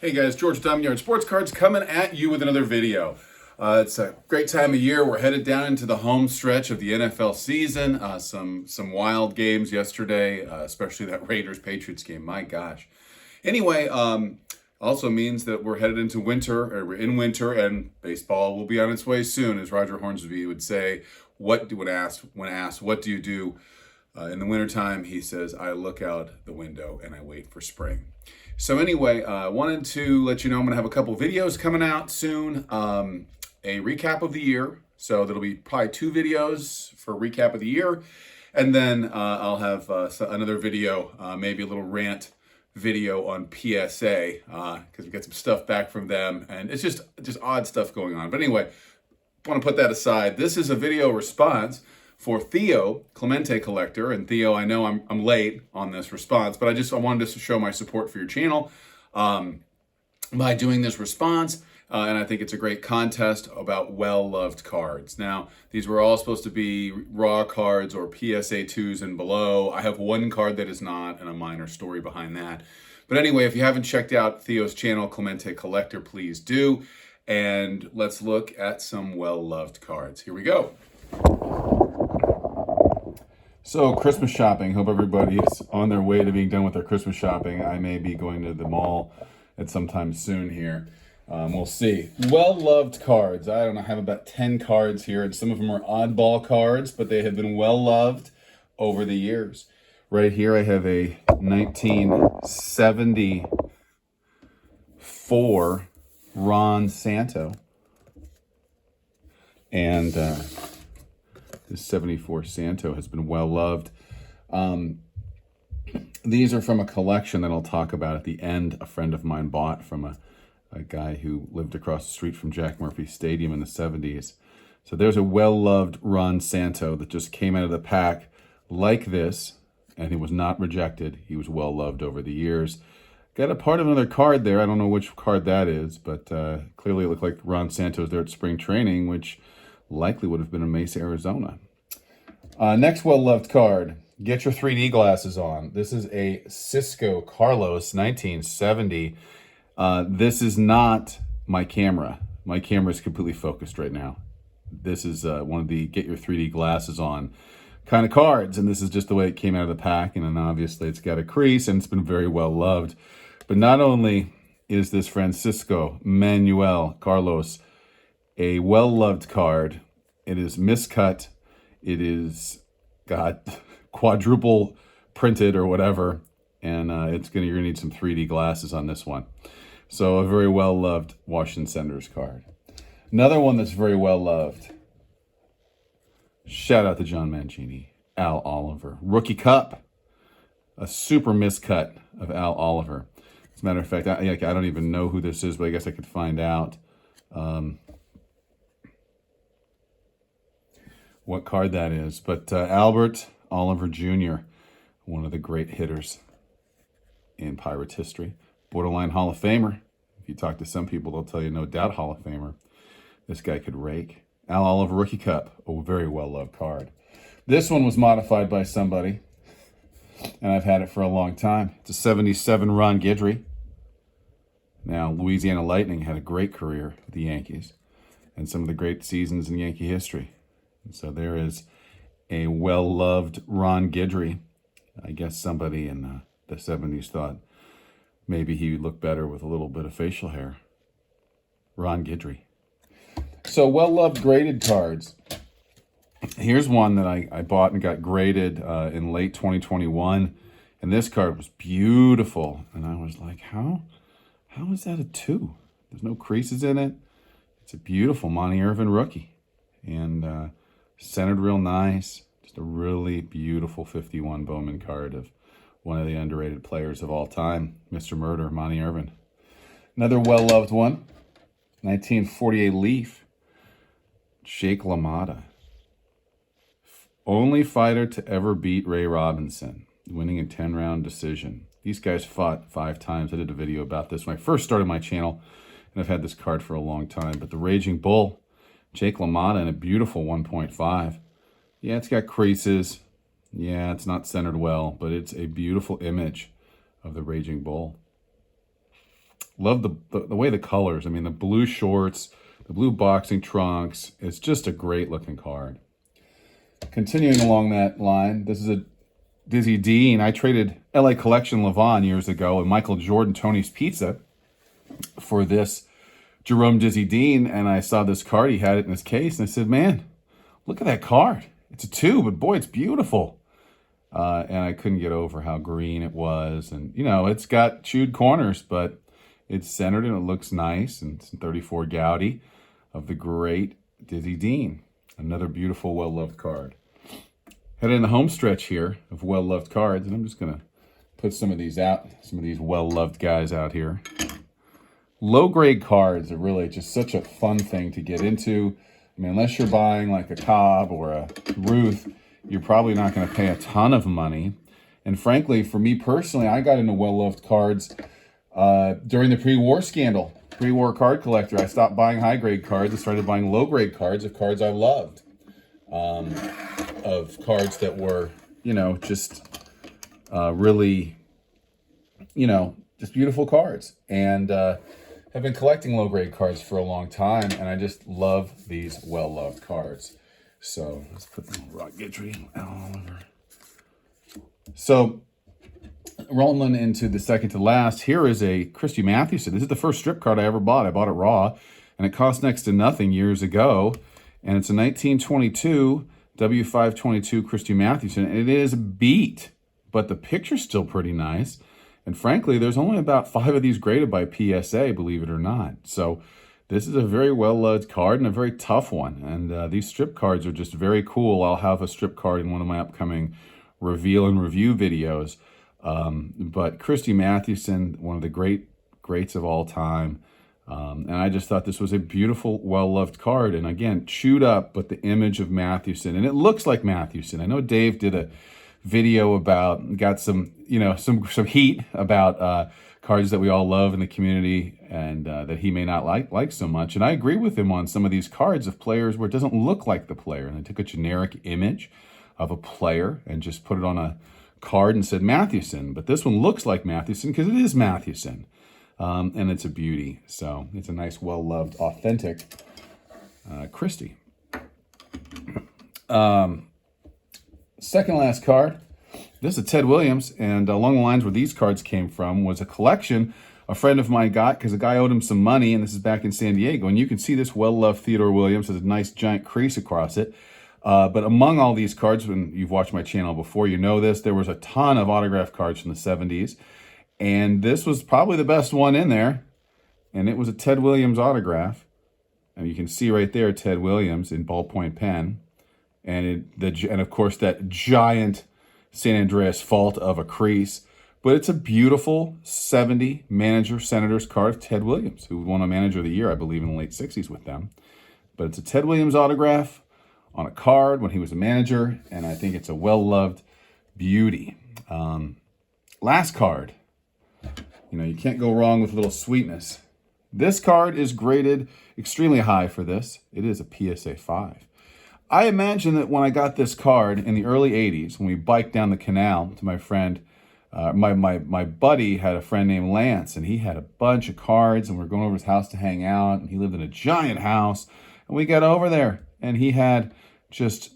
Hey guys, George Diamondyard Sports Cards coming at you with another video. It's a great time of year. We're headed down into the home stretch of the NFL season. Some wild games yesterday, especially that Raiders-Patriots game. My gosh. Anyway, also means that we're headed into winter, or we're in winter, and baseball will be on its way soon, as Roger Hornsby would say. When asked, what do you do in the wintertime? He says, I look out the window and I wait for spring. So anyway, I wanted to let you know I'm going to have a couple videos coming out soon. A recap of the year. So there'll be probably 2 videos for a recap of the year. And then I'll have another video, maybe a little rant video on PSA, because we got some stuff back from them. And it's just odd stuff going on. But anyway, I want to put that aside. This is a video response for Theo, Clemente Collector. And Theo, I know I'm late on this response, but I wanted to show my support for your channel by doing this response. And I think it's a great contest about well-loved cards. Now, these were all supposed to be raw cards or PSA 2s and below. I have one card that is not, and a minor story behind that. But anyway, if you haven't checked out Theo's channel, Clemente Collector, please do. And let's look at some well-loved cards. Here we go. So, Christmas shopping. Hope everybody is on their way to being done with their Christmas shopping. I may be going to the mall at some time soon here. We'll see. Well-loved cards. I don't know, I have about 10 cards here, and some of them are oddball cards, but they have been well-loved over the years. Right here I have a 1974 Ron Santo. And this 74 Santo has been well-loved. These are from a collection that I'll talk about at the end. A friend of mine bought from a guy who lived across the street from Jack Murphy Stadium in the 70s. So there's a well-loved Ron Santo that just came out of the pack like this, and he was not rejected. He was well-loved over the years. Got a part of another card there. I don't know which card that is, but clearly it looked like Ron Santo's there at spring training, which likely would have been in Mesa, Arizona. Next well-loved card. Get your 3D glasses on. This is a Cisco Carlos 1970. This is not my camera. My camera is completely focused right now. This is one of the get your 3D glasses on kind of cards, and this is just the way it came out of the pack, and then obviously it's got a crease, and it's been very well loved. But not only is this Francisco Manuel Carlos a well-loved card, it is miscut, it is got quadruple printed or whatever, and you're gonna need some 3D glasses on this one. So a very well-loved Washington Senators card. Another one that's very well-loved. Shout out to John Mancini. Al Oliver. Rookie Cup. A super miscut of Al Oliver. As a matter of fact, I don't even know who this is, but I guess I could find out what card that is. But Albert Oliver Jr., one of the great hitters in Pirates history. Borderline Hall of Famer. If you talk to some people, they'll tell you no doubt Hall of Famer. This guy could rake. Al Oliver Rookie Cup, a very well-loved card. This one was modified by somebody, and I've had it for a long time. It's a 77 Ron Guidry. Now, Louisiana Lightning had a great career with the Yankees and some of the great seasons in Yankee history. And so there is a well-loved Ron Guidry. I guess somebody in the 70s thought maybe he would look better with a little bit of facial hair. Ron Guidry. So well-loved graded cards. Here's one that I bought and got graded in late 2021. And this card was beautiful. And I was like, how is that a 2? There's no creases in it. It's a beautiful Monte Irvin rookie. And centered real nice. Just a really beautiful 51 Bowman card of one of the underrated players of all time, Mr. Murder, Monte Irvin. Another well-loved one, 1948 Leaf, Jake LaMotta. Only fighter to ever beat Ray Robinson, winning a 10-round decision. These guys fought 5 times. I did a video about this when I first started my channel, and I've had this card for a long time. But the Raging Bull, Jake LaMotta, in a beautiful 1.5. Yeah, it's got creases. Yeah, it's not centered well, but it's a beautiful image of the Raging Bull. Love the way the colors. I mean, the blue shorts, the blue boxing trunks. It's just a great looking card. Continuing along that line, this is a Dizzy Dean. I traded LA Collection Levon years ago and Michael Jordan Tony's Pizza for this Jerome Dizzy Dean, and I saw this card. He had it in his case, and I said, man, look at that card. It's a 2, but boy, it's beautiful. And I couldn't get over how green it was. And, you know, it's got chewed corners, but it's centered and it looks nice. And it's 34 Gaudy of the great Dizzy Dean. Another beautiful, well-loved card. Headed in the home stretch here of well-loved cards. And I'm just going to put some of these out, some of these well-loved guys out here. Low-grade cards are really just such a fun thing to get into. I mean, unless you're buying like a Cobb or a Ruth, you're probably not going to pay a ton of money. And frankly, for me personally, I got into well-loved cards during the pre-war scandal. Pre-war card collector. I stopped buying high-grade cards and started buying low-grade cards of cards I loved. Of cards that were, you know, just really, you know, just beautiful cards. And I've been collecting low-grade cards for a long time, and I just love these well-loved cards. So let's put the rock gitry all over. So rolling into the second to last, here is a Christy Mathewson. This is the first strip card I ever bought. I bought it raw, and it cost next to nothing years ago. And it's a 1922 W522 Christy Mathewson. And it is beat, but the picture's still pretty nice. And frankly, there's only about 5 of these graded by PSA, believe it or not. So this is a very well-loved card and a very tough one. And these strip cards are just very cool. I'll have a strip card in one of my upcoming reveal and review videos. But Christy Mathewson, one of the greats of all time. And I just thought this was a beautiful, well-loved card. And again, chewed up, but the image of Mathewson. And it looks like Mathewson. I know Dave did a video about, got some, you know, some heat about cards that we all love in the community and that he may not like so much. And I agree with him on some of these cards of players where it doesn't look like the player. And they took a generic image of a player and just put it on a card and said Mathewson. But this one looks like Mathewson because it is Mathewson. And it's a beauty. So it's a nice, well-loved, authentic Christy. Second last card. This is Ted Williams, and along the lines where these cards came from was a collection a friend of mine got because a guy owed him some money, and this is back in San Diego. And you can see this well-loved Theodore Williams has a nice giant crease across it. But among all these cards, when you've watched my channel before, you know this, there was a ton of autographed cards from the 70s. And this was probably the best one in there. And it was a Ted Williams autograph. And you can see right there Ted Williams in ballpoint pen. And of course that giant San Andreas fault of a crease. But it's a beautiful 70 manager Senators card of Ted Williams, who won a Manager of the Year, I believe, in the late 60s with them. But it's a Ted Williams autograph on a card when he was a manager, and I think it's a well-loved beauty. Last card. You know, you can't go wrong with a little sweetness. This card is graded extremely high for this. It is a PSA 5. I imagine that when I got this card in the early 80s, when we biked down the canal to my friend, my buddy had a friend named Lance, and he had a bunch of cards, and we were going over his house to hang out, and he lived in a giant house, and we got over there, and he had just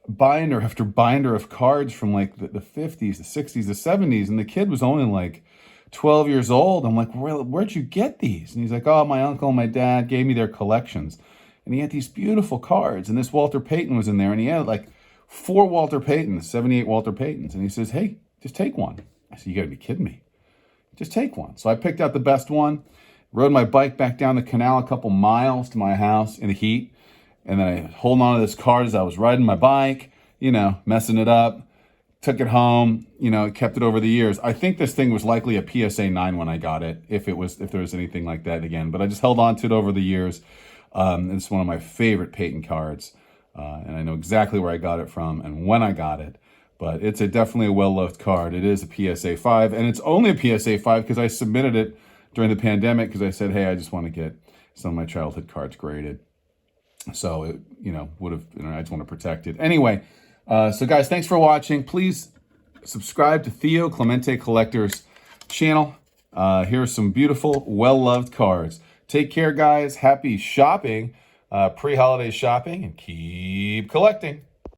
binder after binder of cards from like the 50s, the 60s, the 70s, and the kid was only like 12 years old. I'm like, where'd you get these? And he's like, oh, my uncle and my dad gave me their collections. And he had these beautiful cards, and this Walter Payton was in there, and he had like 4 Walter Paytons, 78 Walter Paytons, and he says, hey, just take one. I said, you gotta be kidding me. Just take one. So I picked out the best one, rode my bike back down the canal a couple miles to my house in the heat, and then I holding on to this card as I was riding my bike, you know, messing it up, took it home, you know, kept it over the years. I think this thing was likely a PSA 9 when I got it, if there was anything like that again. But I just held on to it over the years. It's one of my favorite Payton cards, and I know exactly where I got it from and when I got it. But it's definitely a well-loved card. It is a PSA 5, and it's only a PSA 5 because I submitted it during the pandemic because I said, hey, I just want to get some of my childhood cards graded. So, it, you know, I just want to protect it. Anyway, so guys, thanks for watching. Please subscribe to Theo Clemente Collector's channel. Here are some beautiful, well-loved cards. Take care, guys. Happy shopping, pre-holiday shopping, and keep collecting.